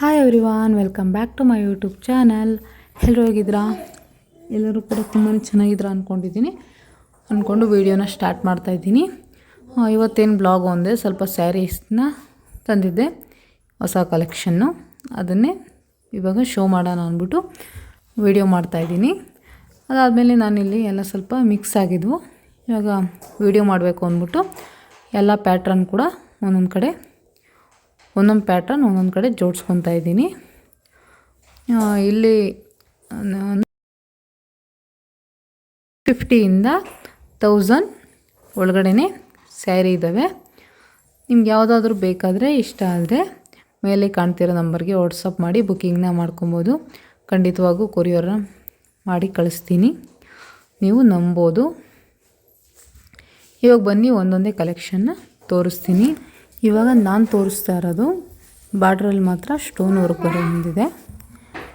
Hi everyone, welcome back to my YouTube channel. ಎಲ್ಲರೂ ಹೋಗಿದ್ರಾ? ಎಲ್ಲರೂ ಕೂಡ ತುಂಬಾ ಚೆನ್ನಾಗಿದ್ದೀರಾ ಅಂದ್ಕೊಂಡು ವೀಡಿಯೋನ ಸ್ಟಾರ್ಟ್ ಮಾಡ್ತಾಯಿದ್ದೀನಿ. ಇವತ್ತೇನು ಬ್ಲಾಗ್ ಒಂದೇ ಸ್ವಲ್ಪ ಸ್ಯಾರೀಸ್ನ ತಂದಿದ್ದೆ, ಹೊಸ ಕಲೆಕ್ಷನ್ನು. ಅದನ್ನೇ ಇವಾಗ ಶೋ ಮಾಡೋಣ ಅಂದ್ಬಿಟ್ಟು ವೀಡಿಯೋ ಮಾಡ್ತಾಯಿದ್ದೀನಿ. ಅದಾದಮೇಲೆ ನಾನಿಲ್ಲಿ ಎಲ್ಲ ಸ್ವಲ್ಪ ಮಿಕ್ಸ್ ಆಗಿದ್ವು. ಇವಾಗ ವೀಡಿಯೋ ಮಾಡಬೇಕು ಅಂದ್ಬಿಟ್ಟು ಎಲ್ಲ ಪ್ಯಾಟ್ರನ್ ಕೂಡ ಒಂದೊಂದು ಪ್ಯಾಟ್ರನ್ ಒಂದೊಂದು ಕಡೆ ಜೋಡಿಸ್ಕೊತಾ ಇದ್ದೀನಿ. ಇಲ್ಲಿ 50ಇಂದ 1000 ಒಳಗಡೆ ಸ್ಯಾರಿ ಇದ್ದಾವೆ. ನಿಮ್ಗೆ ಯಾವುದಾದ್ರೂ ಬೇಕಾದರೆ, ಇಷ್ಟ ಆದರೆ ಮೇಲೆ ಕಾಣ್ತಿರೋ ನಂಬರ್ಗೆ ವಾಟ್ಸಪ್ ಮಾಡಿ ಬುಕ್ಕಿಂಗ್ನ ಮಾಡ್ಕೊಬೋದು. ಖಂಡಿತವಾಗೂ ಕೊರಿಯರ್ ಮಾಡಿ ಕಳಿಸ್ತೀನಿ, ನೀವು ನಂಬೋದು. ಇವಾಗ ಬನ್ನಿ ಒಂದೊಂದೇ ಕಲೆಕ್ಷನ್ನ ತೋರಿಸ್ತೀನಿ. ಇವಾಗ ನಾನು ತೋರಿಸ್ತಾ ಇರೋದು ಬಾರ್ಡ್ರಲ್ಲಿ ಮಾತ್ರ ಸ್ಟೋನ್ ವರ್ಕ್ ಬಂದಿದೆ,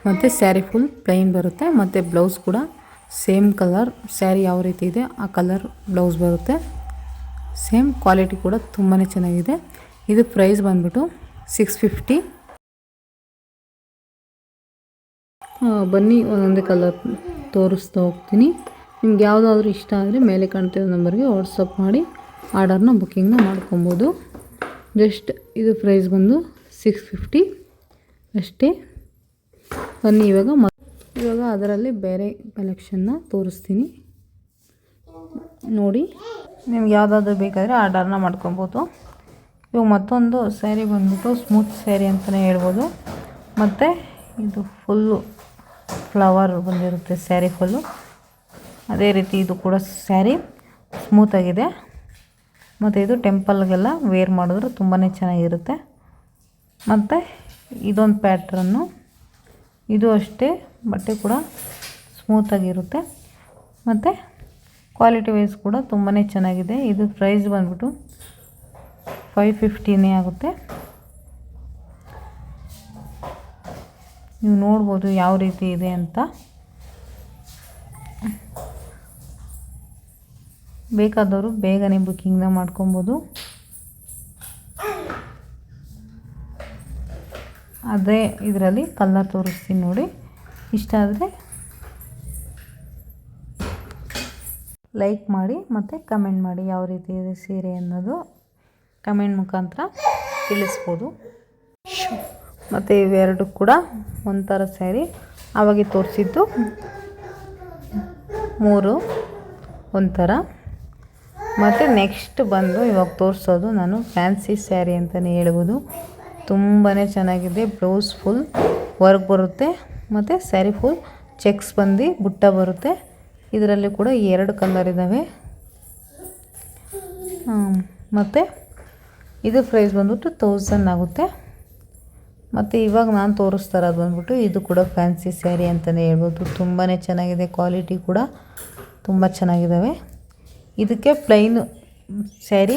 ಮತ್ತು ಸ್ಯಾರಿ ಫುಲ್ ಪ್ಲೈನ್ ಬರುತ್ತೆ, ಮತ್ತು ಬ್ಲೌಸ್ ಕೂಡ ಸೇಮ್ ಕಲರ್, ಸ್ಯಾರಿ ಯಾವ ರೀತಿ ಇದೆ ಆ ಕಲರ್ ಬ್ಲೌಸ್ ಬರುತ್ತೆ. ಸೇಮ್ ಕ್ವಾಲಿಟಿ ಕೂಡ ತುಂಬಾ ಚೆನ್ನಾಗಿದೆ. ಇದು ಪ್ರೈಸ್ ಬಂದ್ಬಿಟ್ಟು 650. ಬನ್ನಿ ಒಂದೊಂದೇ ಕಲರ್ ತೋರಿಸ್ತಾ ಹೋಗ್ತೀನಿ. ನಿಮ್ಗೆ ಯಾವುದಾದ್ರೂ ಇಷ್ಟ ಆದರೆ ಮೇಲೆ ಕಾಣ್ತಿರೋ ನಂಬರ್ಗೆ ವಾಟ್ಸಪ್ ಮಾಡಿ ಆರ್ಡರ್ನ ಬುಕ್ಕಿಂಗ್ನ ಮಾಡ್ಕೊಬೋದು. ಜಸ್ಟ್ ಇದು ಪ್ರೈಸ್ ಬಂದು 650 ಅಷ್ಟೇ. ಬನ್ನಿ ಇವಾಗ ಅದರಲ್ಲಿ ಬೇರೆ ಕಲೆಕ್ಷನ್ನ ತೋರಿಸ್ತೀನಿ ನೋಡಿ. ನಿಮ್ಗೆ ಯಾವುದಾದ್ರೂ ಬೇಕಾದರೆ ಆರ್ಡರ್ನ ಮಾಡ್ಕೊಬೋದು. ಇವಾಗ ಮತ್ತೊಂದು ಸ್ಯಾರಿ ಬಂದ್ಬಿಟ್ಟು ಸ್ಮೂತ್ ಸ್ಯಾರಿ ಅಂತಲೇ ಹೇಳ್ಬೋದು. ಮತ್ತು ಇದು ಫುಲ್ಲು ಫ್ಲವರ್ ಬಂದಿರುತ್ತೆ ಸ್ಯಾರಿ ಫುಲ್ಲು. ಅದೇ ರೀತಿ ಇದು ಕೂಡ ಸ್ಯಾರಿ ಸ್ಮೂತಾಗಿದೆ, ಮತ್ತು ಇದು ಟೆಂಪಲ್ಗೆಲ್ಲ ವೇರ್ ಮಾಡಿದ್ರೆ ತುಂಬಾ ಚೆನ್ನಾಗಿರುತ್ತೆ. ಮತ್ತು ಇದೊಂದು ಪ್ಯಾಟ್ರನ್ನು, ಇದು ಅಷ್ಟೇ, ಬಟ್ಟೆ ಕೂಡ ಸ್ಮೂತಾಗಿರುತ್ತೆ, ಮತ್ತು ಕ್ವಾಲಿಟಿ ವೈಸ್ ಕೂಡ ತುಂಬಾ ಚೆನ್ನಾಗಿದೆ. ಇದು ಪ್ರೈಸ್ ಬಂದ್ಬಿಟ್ಟು 550 ಆಗುತ್ತೆ. ನೀವು ನೋಡ್ಬೋದು ಯಾವ ರೀತಿ ಇದೆ ಅಂತ. ಬೇಕಾದವರು ಬೇಗನೆ ಬುಕ್ಕಿಂಗ್ನ ಮಾಡ್ಕೊಬೋದು. ಅದೇ ಇದರಲ್ಲಿ ಕಲರ್ ತೋರಿಸ್ತೀನಿ ನೋಡಿ. ಇಷ್ಟ ಆದರೆ ಲೈಕ್ ಮಾಡಿ ಮತ್ತು ಕಮೆಂಟ್ ಮಾಡಿ, ಯಾವ ರೀತಿ ಇದೆ ಸೀರೆ ಅನ್ನೋದು ಕಮೆಂಟ್ ಮುಖಾಂತರ ತಿಳಿಸ್ಬೋದು. ಮತ್ತು ಇವೆರಡು ಕೂಡ ಒಂಥರ ಸ್ಯಾರಿ. ಆವಾಗೆ ತೋರಿಸಿದ್ದು 3 ಒಂಥರ. ಮತ್ತು ನೆಕ್ಸ್ಟ್ ಬಂದು ಇವಾಗ ತೋರಿಸೋದು ನಾನು ಫ್ಯಾನ್ಸಿ ಸ್ಯಾರಿ ಅಂತಲೇ ಹೇಳ್ಬೋದು. ತುಂಬಾ ಚೆನ್ನಾಗಿದೆ. ಬ್ಲೌಸ್ ಫುಲ್ ವರ್ಕ್ ಬರುತ್ತೆ, ಮತ್ತು ಸ್ಯಾರಿ ಫುಲ್ ಚೆಕ್ಸ್ ಬಂದು ಬುಟ್ಟ ಬರುತ್ತೆ. ಇದರಲ್ಲಿ ಕೂಡ 2 ಕಲರ್ ಇದ್ದಾವೆ. ಮತ್ತು ಇದು ಪ್ರೈಸ್ ಬಂದ್ಬಿಟ್ಟು 1000 ಆಗುತ್ತೆ. ಮತ್ತು ಇವಾಗ ನಾನು ತೋರಿಸ್ತಾ ಇರೋದು ಬಂದ್ಬಿಟ್ಟು ಇದು ಕೂಡ ಫ್ಯಾನ್ಸಿ ಸ್ಯಾರಿ ಅಂತಲೇ ಹೇಳ್ಬೋದು. ತುಂಬಾ ಚೆನ್ನಾಗಿದೆ, ಕ್ವಾಲಿಟಿ ಕೂಡ ತುಂಬ ಚೆನ್ನಾಗಿದ್ದಾವೆ. ಇದಕ್ಕೆ ಪ್ಲೈನ್ ಸ್ಯಾರಿ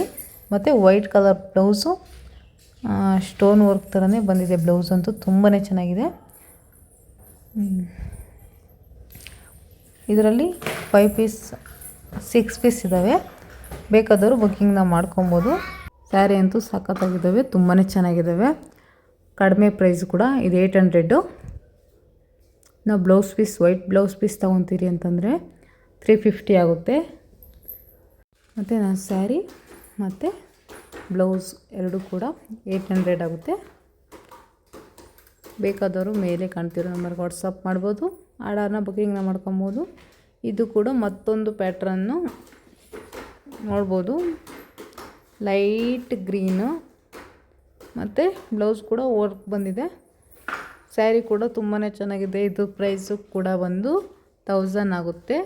ಮತ್ತು white colour blouse, stone work ಥರನೇ ಬಂದಿದೆ ಬ್ಲೌಸ್ ಅಂತೂ ತುಂಬಾ ಚೆನ್ನಾಗಿದೆ. ಇದರಲ್ಲಿ 5 ಪೀಸ್ 6 ಪೀಸ್ ಇದ್ದಾವೆ. ಬೇಕಾದವರು ಬುಕ್ಕಿಂಗ್ನ ಮಾಡ್ಕೊಬೋದು. ಸ್ಯಾರಿ ಅಂತೂ ಸಖತ್ತಾಗಿದ್ದಾವೆ, ತುಂಬಾ ಚೆನ್ನಾಗಿದ್ದಾವೆ. ಕಡಿಮೆ ಪ್ರೈಸ್ ಕೂಡ. ಇದು 800. ನಾವು blouse piece, white blouse piece ತೊಗೊತೀರಿ ಅಂತಂದರೆ 350 ಆಗುತ್ತೆ. ಮತ್ತು ನಾನು ಸ್ಯಾರಿ ಮತ್ತು ಬ್ಲೌಸ್ ಎರಡೂ ಕೂಡ 800 ಆಗುತ್ತೆ. ಬೇಕಾದವರು ಮೇಲೆ ಕಾಣ್ತಿರೋ ನಂಬರ್ಗೆ ವಾಟ್ಸಪ್ ಮಾಡ್ಬೋದು, ಆರ್ಡರ್ನ ಬುಕ್ಕಿಂಗ್ನ ಮಾಡ್ಕೊಬೋದು. ಇದು ಕೂಡ ಮತ್ತೊಂದು ಪ್ಯಾಟ್ರನ್ನು ನೋಡ್ಬೋದು, ಲೈಟ್ ಗ್ರೀನು, ಮತ್ತು ಬ್ಲೌಸ್ ಕೂಡ ವರ್ಕ್ ಬಂದಿದೆ. ಸ್ಯಾರಿ ಕೂಡ ತುಂಬಾ ಚೆನ್ನಾಗಿದೆ. ಇದು ಪ್ರೈಸು ಕೂಡ ಬಂದು 1000 ಆಗುತ್ತೆ.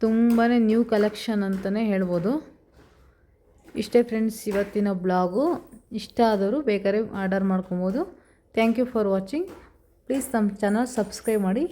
ತುಂಬಾ ನ್ಯೂ ಕಲೆಕ್ಷನ್ ಅಂತಲೇ ಹೇಳ್ಬೋದು. ಇಷ್ಟೇ ಫ್ರೆಂಡ್ಸ್ ಇವತ್ತಿನ ಬ್ಲಾಗು. ಇಷ್ಟ ಆದವರು ಬೇಕಾದ್ರೆ ಆರ್ಡರ್ ಮಾಡ್ಕೊಬೋದು. Thank you for watching. Please ನಮ್ಮ ಚಾನಲ್ ಸಬ್ಸ್ಕ್ರೈಬ್ ಮಾಡಿ.